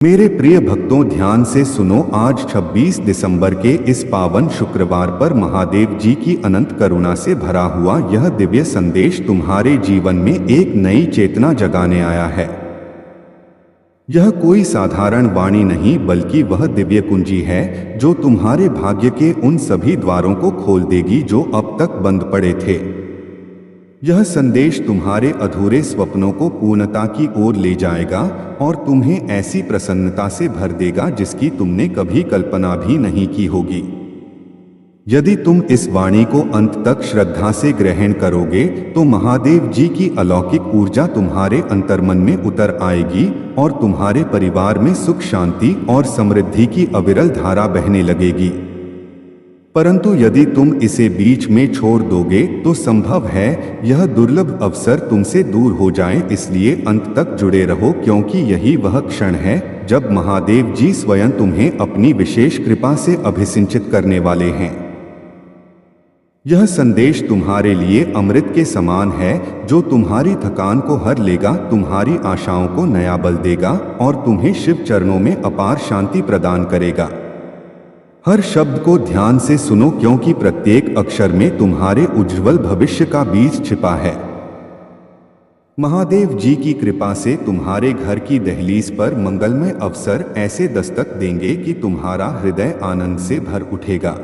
मेरे प्रिय भक्तों, ध्यान से सुनो। आज 26 दिसंबर के इस पावन शुक्रवार पर महादेव जी की अनंत करुणा से भरा हुआ यह दिव्य संदेश तुम्हारे जीवन में एक नई चेतना जगाने आया है। यह कोई साधारण वाणी नहीं, बल्कि वह दिव्य कुंजी है जो तुम्हारे भाग्य के उन सभी द्वारों को खोल देगी जो अब तक बंद पड़े थे। यह संदेश तुम्हारे अधूरे स्वप्नों को पूर्णता की ओर ले जाएगा और तुम्हें ऐसी प्रसन्नता से भर देगा जिसकी तुमने कभी कल्पना भी नहीं की होगी। यदि तुम इस वाणी को अंत तक श्रद्धा से ग्रहण करोगे तो महादेव जी की अलौकिक ऊर्जा तुम्हारे अंतर्मन में उतर आएगी और तुम्हारे परिवार में सुख, शांति और समृद्धि की अविरल धारा बहने लगेगी। परंतु यदि तुम इसे बीच में छोड़ दोगे तो संभव है यह दुर्लभ अवसर तुमसे दूर हो जाए। इसलिए अंत तक जुड़े रहो, क्योंकि यही वह क्षण है जब महादेव जी स्वयं तुम्हें अपनी विशेष कृपा से अभिसिंचित करने वाले हैं। यह संदेश तुम्हारे लिए अमृत के समान है जो तुम्हारी थकान को हर लेगा, तुम्हारी आशाओं को नया बल देगा और तुम्हें शिव चरणों में अपार शांति प्रदान करेगा। हर शब्द को ध्यान से सुनो, क्योंकि प्रत्येक अक्षर में तुम्हारे उज्जवल भविष्य का बीज छिपा है। महादेव जी की कृपा से तुम्हारे घर की दहलीज पर मंगलमय अवसर ऐसे दस्तक देंगे कि तुम्हारा हृदय आनंद से भर उठेगा।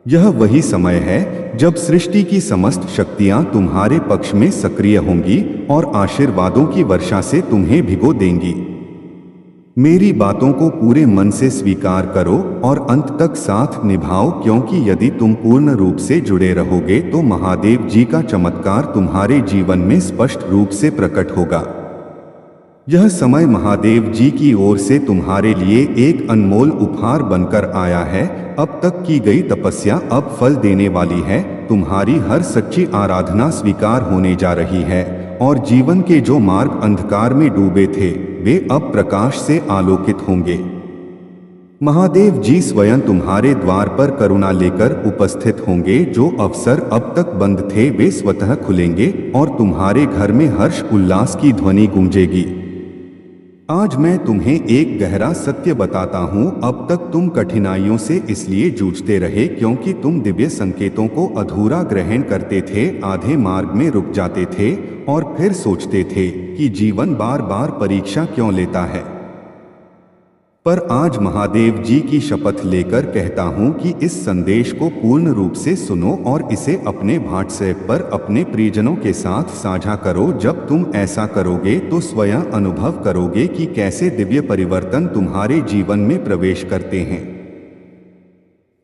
यह वही समय है जब सृष्टि की समस्त शक्तियां तुम्हारे पक्ष में सक्रिय होंगी और आशीर्वादों की वर्षा से तुम्हें भिगो देंगी। मेरी बातों को पूरे मन से स्वीकार करो और अंत तक साथ निभाओ, क्योंकि यदि तुम पूर्ण रूप से जुड़े रहोगे तो महादेव जी का चमत्कार तुम्हारे जीवन में स्पष्ट रूप से प्रकट होगा। यह समय महादेव जी की ओर से तुम्हारे लिए एक अनमोल उपहार बनकर आया है। अब तक की गई तपस्या अब फल देने वाली है। तुम्हारी हर सच्ची आराधना स्वीकार होने जा रही है और जीवन के जो मार्ग अंधकार में डूबे थे वे अब प्रकाश से आलोकित होंगे। महादेव जी स्वयं तुम्हारे द्वार पर करुणा लेकर उपस्थित होंगे। जो अवसर अब तक बंद थे वे स्वतः खुलेंगे और तुम्हारे घर में हर्ष उल्लास की ध्वनि गूंजेगी। आज मैं तुम्हें एक गहरा सत्य बताता हूँ। अब तक तुम कठिनाइयों से इसलिए जूझते रहे क्योंकि तुम दिव्य संकेतों को अधूरा ग्रहण करते थे, आधे मार्ग में रुक जाते थे और फिर सोचते थे कि जीवन बार बार परीक्षा क्यों लेता है। पर आज महादेव जी की शपथ लेकर कहता हूँ कि इस संदेश को पूर्ण रूप से सुनो और इसे अपने व्हाट्सएप पर अपने प्रियजनों के साथ साझा करो। जब तुम ऐसा करोगे तो स्वयं अनुभव करोगे कि कैसे दिव्य परिवर्तन तुम्हारे जीवन में प्रवेश करते हैं।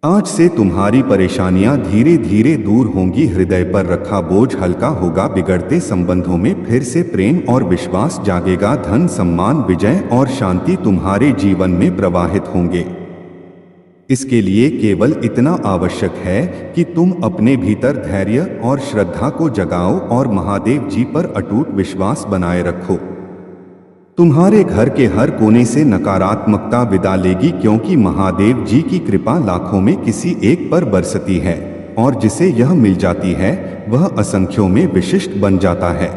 आज से तुम्हारी परेशानियां धीरे धीरे दूर होंगी, हृदय पर रखा बोझ हल्का होगा, बिगड़ते संबंधों में फिर से प्रेम और विश्वास जागेगा, धन, सम्मान, विजय और शांति तुम्हारे जीवन में प्रवाहित होंगे। इसके लिए केवल इतना आवश्यक है कि तुम अपने भीतर धैर्य और श्रद्धा को जगाओ और महादेव जी पर अटूट विश्वास बनाए रखो। तुम्हारे घर के हर कोने से नकारात्मकता विदा लेगी, क्योंकि महादेव जी की कृपा लाखों में किसी एक पर बरसती है और जिसे यह मिल जाती है वह असंख्यों में विशिष्ट बन जाता है।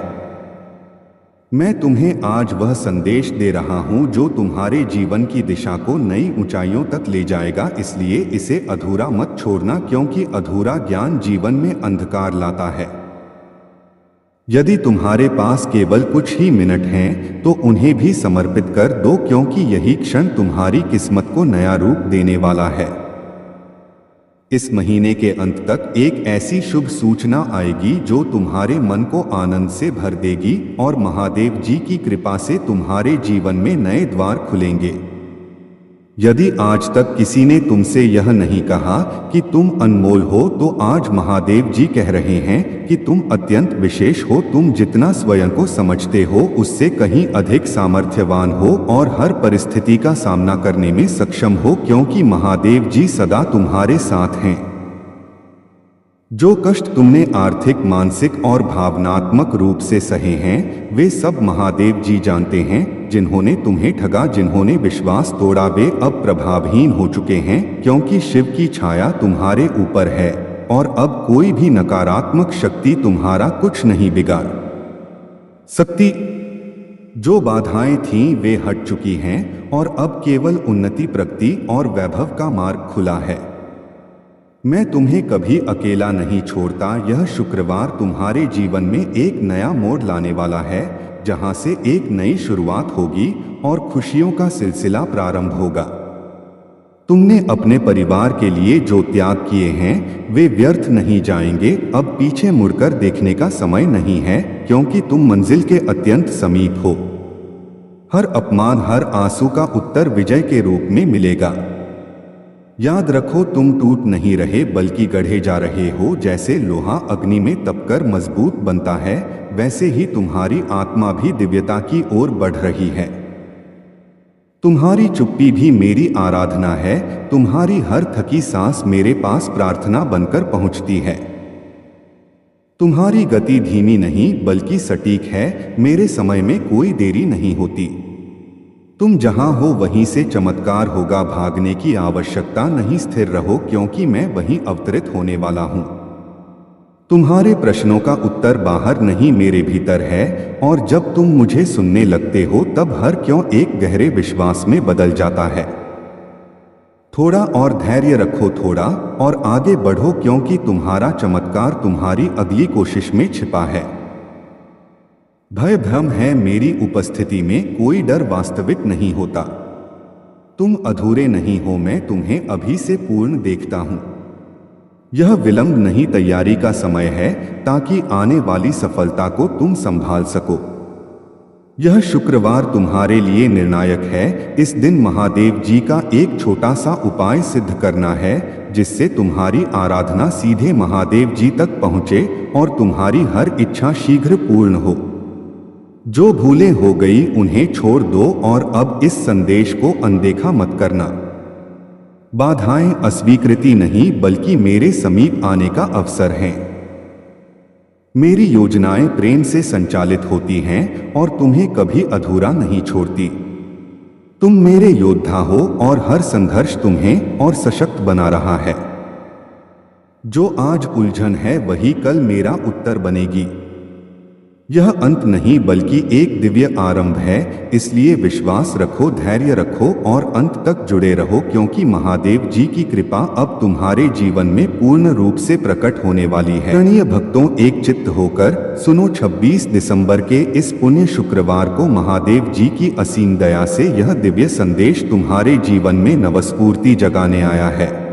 मैं तुम्हें आज वह संदेश दे रहा हूँ जो तुम्हारे जीवन की दिशा को नई ऊंचाइयों तक ले जाएगा। इसलिए इसे अधूरा मत छोड़ना, क्योंकि अधूरा ज्ञान जीवन में अंधकार लाता है। यदि तुम्हारे पास केवल कुछ ही मिनट हैं तो उन्हें भी समर्पित कर दो, क्योंकि यही क्षण तुम्हारी किस्मत को नया रूप देने वाला है। इस महीने के अंत तक एक ऐसी शुभ सूचना आएगी जो तुम्हारे मन को आनंद से भर देगी और महादेव जी की कृपा से तुम्हारे जीवन में नए द्वार खुलेंगे। यदि आज तक किसी ने तुमसे यह नहीं कहा कि तुम अनमोल हो, तो आज महादेव जी कह रहे हैं कि तुम अत्यंत विशेष हो। तुम जितना स्वयं को समझते हो उससे कहीं अधिक सामर्थ्यवान हो और हर परिस्थिति का सामना करने में सक्षम हो, क्योंकि महादेव जी सदा तुम्हारे साथ हैं। जो कष्ट तुमने आर्थिक, मानसिक और भावनात्मक रूप से सहे हैं वे सब महादेव जी जानते हैं। जिन्होंने तुम्हें ठगा, जिन्होंने विश्वास तोड़ा, वे अब प्रभावहीन हो चुके हैं, क्योंकि शिव की छाया तुम्हारे ऊपर है और अब कोई भी नकारात्मक शक्ति तुम्हारा कुछ नहीं बिगाड़ सकती। जो बाधाएं थीं वे हट चुकी हैं और अब केवल उन्नति, प्रगति और वैभव का मार्ग खुला है। मैं तुम्हें कभी अकेला नहीं छोड़ता। यह शुक्रवार तुम्हारे जीवन में एक नया मोड़ लाने वाला है, जहां से एक नई शुरुआत होगी और खुशियों का सिलसिला प्रारंभ होगा। तुमने अपने परिवार के लिए जो त्याग किए हैं वे व्यर्थ नहीं जाएंगे। अब पीछे मुड़कर देखने का समय नहीं है, क्योंकि तुम मंजिल के अत्यंत समीप हो। हर अपमान, हर आंसू का उत्तर विजय के रूप में मिलेगा। याद रखो, तुम टूट नहीं रहे बल्कि गढ़े जा रहे हो। जैसे लोहा अग्नि में तपकर मजबूत बनता है, वैसे ही तुम्हारी आत्मा भी दिव्यता की ओर बढ़ रही है। तुम्हारी चुप्पी भी मेरी आराधना है। तुम्हारी हर थकी सांस मेरे पास प्रार्थना बनकर पहुंचती है। तुम्हारी गति धीमी नहीं बल्कि सटीक है। मेरे समय में कोई देरी नहीं होती। तुम जहां हो वहीं से चमत्कार होगा। भागने की आवश्यकता नहीं, स्थिर रहो, क्योंकि मैं वहीं अवतरित होने वाला हूं। तुम्हारे प्रश्नों का उत्तर बाहर नहीं, मेरे भीतर है। और जब तुम मुझे सुनने लगते हो तब हर क्यों एक गहरे विश्वास में बदल जाता है। थोड़ा और धैर्य रखो, थोड़ा और आगे बढ़ो, क्योंकि तुम्हारा चमत्कार तुम्हारी अगली कोशिश में छिपा है। भय भ्रम है, मेरी उपस्थिति में कोई डर वास्तविक नहीं होता। तुम अधूरे नहीं हो, मैं तुम्हें अभी से पूर्ण देखता हूं। यह विलंब नहीं, तैयारी का समय है, ताकि आने वाली सफलता को तुम संभाल सको। यह शुक्रवार तुम्हारे लिए निर्णायक है। इस दिन महादेव जी का एक छोटा सा उपाय सिद्ध करना है, जिससे तुम्हारी आराधना सीधे महादेव जी तक पहुंचे और तुम्हारी हर इच्छा शीघ्र पूर्ण हो। जो भूलें हो गई उन्हें छोड़ दो और अब इस संदेश को अनदेखा मत करना। बाधाएं अस्वीकृति नहीं बल्कि मेरे समीप आने का अवसर हैं। मेरी योजनाएं प्रेम से संचालित होती हैं और तुम्हें कभी अधूरा नहीं छोड़ती। तुम मेरे योद्धा हो और हर संघर्ष तुम्हें और सशक्त बना रहा है। जो आज उलझन है वही कल मेरा उत्तर बनेगी। यह अंत नहीं बल्कि एक दिव्य आरंभ है, इसलिए विश्वास रखो, धैर्य रखो और अंत तक जुड़े रहो, क्योंकि महादेव जी की कृपा अब तुम्हारे जीवन में पूर्ण रूप से प्रकट होने वाली है। प्रणीय भक्तों, एक चित्त होकर सुनो। 26 दिसंबर के इस पुण्य शुक्रवार को महादेव जी की असीम दया से यह दिव्य संदेश तुम्हारे जीवन में नवस्फूर्ति जगाने आया है।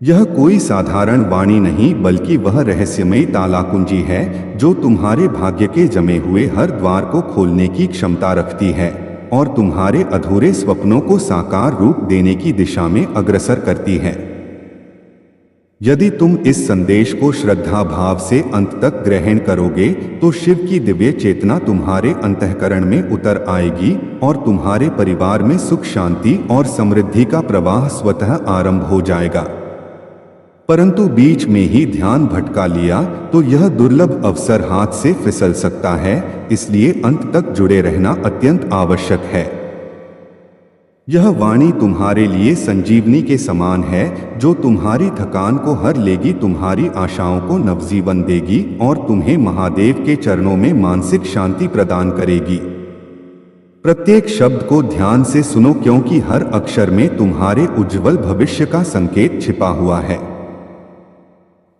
यह कोई साधारण वाणी नहीं बल्कि वह रहस्यमयी ताला कुंजी है जो तुम्हारे भाग्य के जमे हुए हर द्वार को खोलने की क्षमता रखती है और तुम्हारे अधूरे स्वप्नों को साकार रूप देने की दिशा में अग्रसर करती है। यदि तुम इस संदेश को श्रद्धा भाव से अंत तक ग्रहण करोगे तो शिव की दिव्य चेतना तुम्हारे अंतःकरण में उतर आएगी और तुम्हारे परिवार में सुख, शांति और समृद्धि का प्रवाह स्वतः आरंभ हो जाएगा। परंतु बीच में ही ध्यान भटका लिया तो यह दुर्लभ अवसर हाथ से फिसल सकता है, इसलिए अंत तक जुड़े रहना अत्यंत आवश्यक है। यह वाणी तुम्हारे लिए संजीवनी के समान है, जो तुम्हारी थकान को हर लेगी, तुम्हारी आशाओं को नवजीवन देगी और तुम्हें महादेव के चरणों में मानसिक शांति प्रदान करेगी। प्रत्येक शब्द को ध्यान से सुनो, क्योंकि हर अक्षर में तुम्हारे उज्जवल भविष्य का संकेत छिपा हुआ है।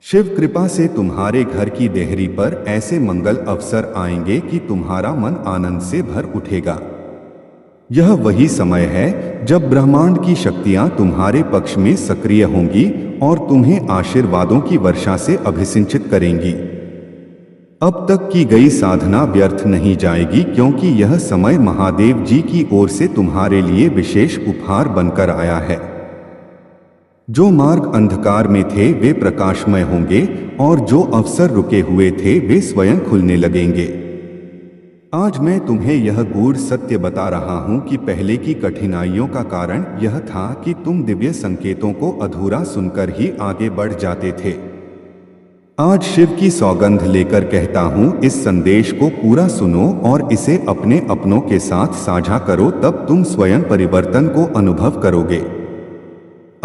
शिव कृपा से तुम्हारे घर की देहरी पर ऐसे मंगल अवसर आएंगे कि तुम्हारा मन आनंद से भर उठेगा। यह वही समय है जब ब्रह्मांड की शक्तियां तुम्हारे पक्ष में सक्रिय होंगी और तुम्हें आशीर्वादों की वर्षा से अभिसिंचित करेंगी। अब तक की गई साधना व्यर्थ नहीं जाएगी, क्योंकि यह समय महादेव जी की ओर से तुम्हारे लिए विशेष उपहार बनकर आया है। जो मार्ग अंधकार में थे वे प्रकाशमय होंगे और जो अवसर रुके हुए थे वे स्वयं खुलने लगेंगे। आज मैं तुम्हें यह गूढ़ सत्य बता रहा हूं कि पहले की कठिनाइयों का कारण यह था कि तुम दिव्य संकेतों को अधूरा सुनकर ही आगे बढ़ जाते थे। आज शिव की सौगंध लेकर कहता हूं, इस संदेश को पूरा सुनो और इसे अपने अपनों के साथ साझा करो, तब तुम स्वयं परिवर्तन को अनुभव करोगे।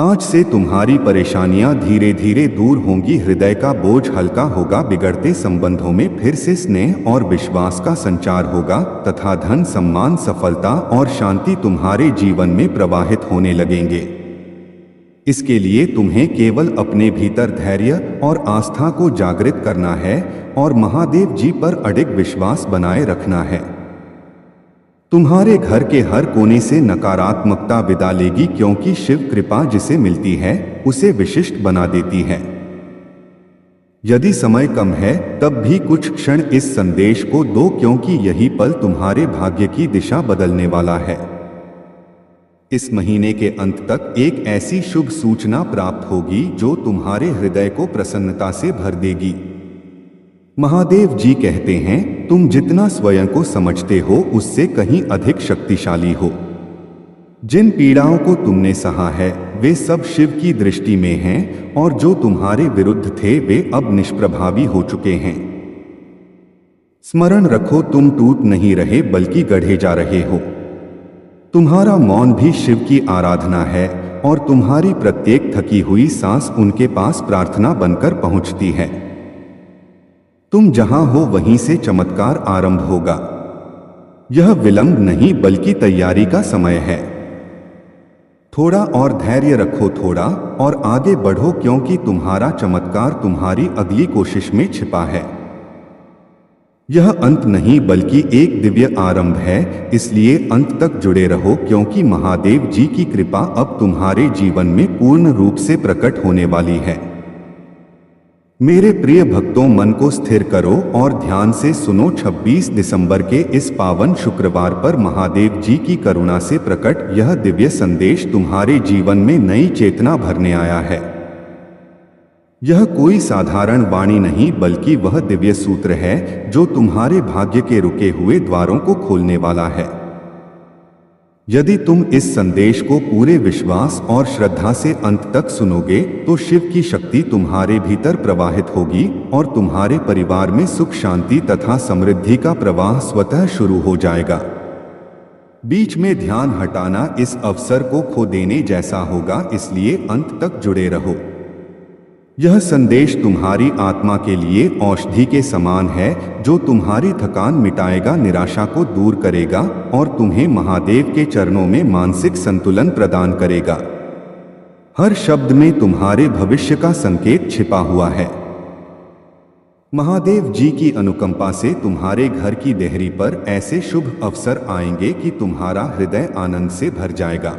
आज से तुम्हारी परेशानियां धीरे धीरे दूर होंगी, हृदय का बोझ हल्का होगा, बिगड़ते संबंधों में फिर से स्नेह और विश्वास का संचार होगा तथा धन, सम्मान, सफलता और शांति तुम्हारे जीवन में प्रवाहित होने लगेंगे। इसके लिए तुम्हें केवल अपने भीतर धैर्य और आस्था को जागृत करना है और महादेव जी पर अडिग विश्वास बनाए रखना है। तुम्हारे घर के हर कोने से नकारात्मकता विदा लेगी, क्योंकि शिव कृपा जिसे मिलती है उसे विशिष्ट बना देती है। यदि समय कम है तब भी कुछ क्षण इस संदेश को दो, क्योंकि यही पल तुम्हारे भाग्य की दिशा बदलने वाला है। इस महीने के अंत तक एक ऐसी शुभ सूचना प्राप्त होगी जो तुम्हारे हृदय को प्रसन्नता से भर देगी। महादेव जी कहते हैं, तुम जितना स्वयं को समझते हो उससे कहीं अधिक शक्तिशाली हो। जिन पीड़ाओं को तुमने सहा है वे सब शिव की दृष्टि में हैं और जो तुम्हारे विरुद्ध थे वे अब निष्प्रभावी हो चुके हैं। स्मरण रखो, तुम टूट नहीं रहे बल्कि गढ़े जा रहे हो। तुम्हारा मौन भी शिव की आराधना है और तुम्हारी प्रत्येक थकी हुई सांस उनके पास प्रार्थना बनकर पहुंचती है। तुम जहां हो वहीं से चमत्कार आरंभ होगा। यह विलंब नहीं बल्कि तैयारी का समय है। थोड़ा और धैर्य रखो, थोड़ा और आगे बढ़ो, क्योंकि तुम्हारा चमत्कार तुम्हारी अगली कोशिश में छिपा है। यह अंत नहीं बल्कि एक दिव्य आरंभ है, इसलिए अंत तक जुड़े रहो, क्योंकि महादेव जी की कृपा अब तुम्हारे जीवन में पूर्ण रूप से प्रकट होने वाली है। मेरे प्रिय भक्तों, मन को स्थिर करो और ध्यान से सुनो। 26 दिसंबर के इस पावन शुक्रवार पर महादेव जी की करुणा से प्रकट यह दिव्य संदेश तुम्हारे जीवन में नई चेतना भरने आया है। यह कोई साधारण वाणी नहीं बल्कि वह दिव्य सूत्र है जो तुम्हारे भाग्य के रुके हुए द्वारों को खोलने वाला है। यदि तुम इस संदेश को पूरे विश्वास और श्रद्धा से अंत तक सुनोगे तो शिव की शक्ति तुम्हारे भीतर प्रवाहित होगी और तुम्हारे परिवार में सुख, शांति तथा समृद्धि का प्रवाह स्वतः शुरू हो जाएगा। बीच में ध्यान हटाना इस अवसर को खो देने जैसा होगा, इसलिए अंत तक जुड़े रहो। यह संदेश तुम्हारी आत्मा के लिए औषधि के समान है जो तुम्हारी थकान मिटाएगा, निराशा को दूर करेगा और तुम्हें महादेव के चरणों में मानसिक संतुलन प्रदान करेगा। हर शब्द में तुम्हारे भविष्य का संकेत छिपा हुआ है। महादेव जी की अनुकंपा से तुम्हारे घर की देहरी पर ऐसे शुभ अवसर आएंगे कि तुम्हारा हृदय आनंद से भर जाएगा।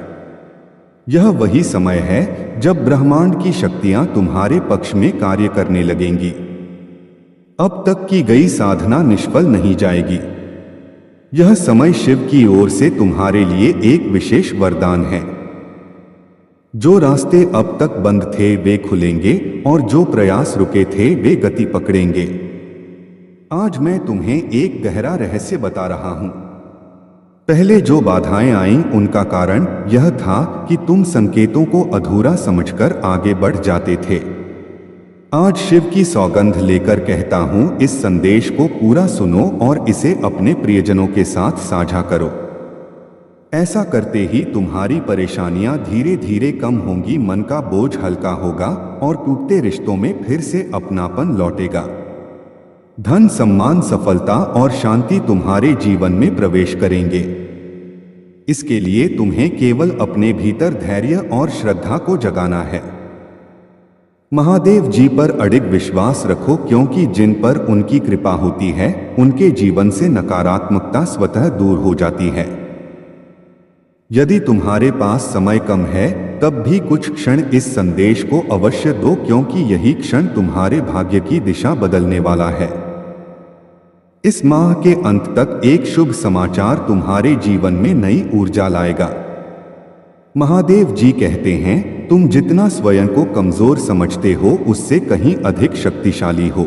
यह वही समय है जब ब्रह्मांड की शक्तियां तुम्हारे पक्ष में कार्य करने लगेंगी। अब तक की गई साधना निष्फल नहीं जाएगी। यह समय शिव की ओर से तुम्हारे लिए एक विशेष वरदान है। जो रास्ते अब तक बंद थे वे खुलेंगे और जो प्रयास रुके थे वे गति पकड़ेंगे। आज मैं तुम्हें एक गहरा रहस्य बता रहा हूं। पहले जो बाधाएं आईं उनका कारण यह था कि तुम संकेतों को अधूरा समझकर आगे बढ़ जाते थे। आज शिव की सौगंध लेकर कहता हूं, इस संदेश को पूरा सुनो और इसे अपने प्रियजनों के साथ साझा करो। ऐसा करते ही तुम्हारी परेशानियां धीरे धीरे कम होंगी, मन का बोझ हल्का होगा और टूटते रिश्तों में फिर से अपनापन लौटेगा। धन, सम्मान, सफलता और शांति तुम्हारे जीवन में प्रवेश करेंगे। इसके लिए तुम्हें केवल अपने भीतर धैर्य और श्रद्धा को जगाना है। महादेव जी पर अडिग विश्वास रखो, क्योंकि जिन पर उनकी कृपा होती है उनके जीवन से नकारात्मकता स्वतः दूर हो जाती है। यदि तुम्हारे पास समय कम है तब भी कुछ क्षण इस संदेश को अवश्य दो, क्योंकि यही क्षण तुम्हारे भाग्य की दिशा बदलने वाला है। इस माह के अंत तक एक शुभ समाचार तुम्हारे जीवन में नई ऊर्जा लाएगा। महादेव जी कहते हैं, तुम जितना स्वयं को कमजोर समझते हो उससे कहीं अधिक शक्तिशाली हो।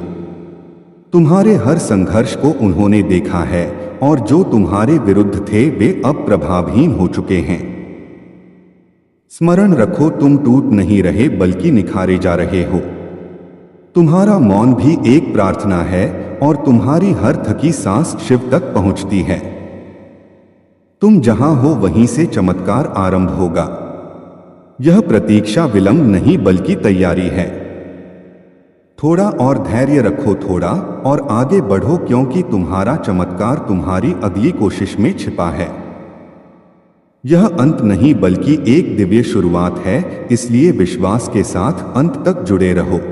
तुम्हारे हर संघर्ष को उन्होंने देखा है और जो तुम्हारे विरुद्ध थे वे अब प्रभावहीन हो चुके हैं। स्मरण रखो, तुम टूट नहीं रहे बल्कि निखारे जा रहे हो। तुम्हारा मौन भी एक प्रार्थना है और तुम्हारी हर थकी सांस शिव तक पहुंचती है। तुम जहां हो वहीं से चमत्कार आरंभ होगा। यह प्रतीक्षा विलंब नहीं बल्कि तैयारी है। थोड़ा और धैर्य रखो, थोड़ा और आगे बढ़ो, क्योंकि तुम्हारा चमत्कार तुम्हारी अगली कोशिश में छिपा है। यह अंत नहीं बल्कि एक दिव्य शुरुआत है, इसलिए विश्वास के साथ अंत तक जुड़े रहो।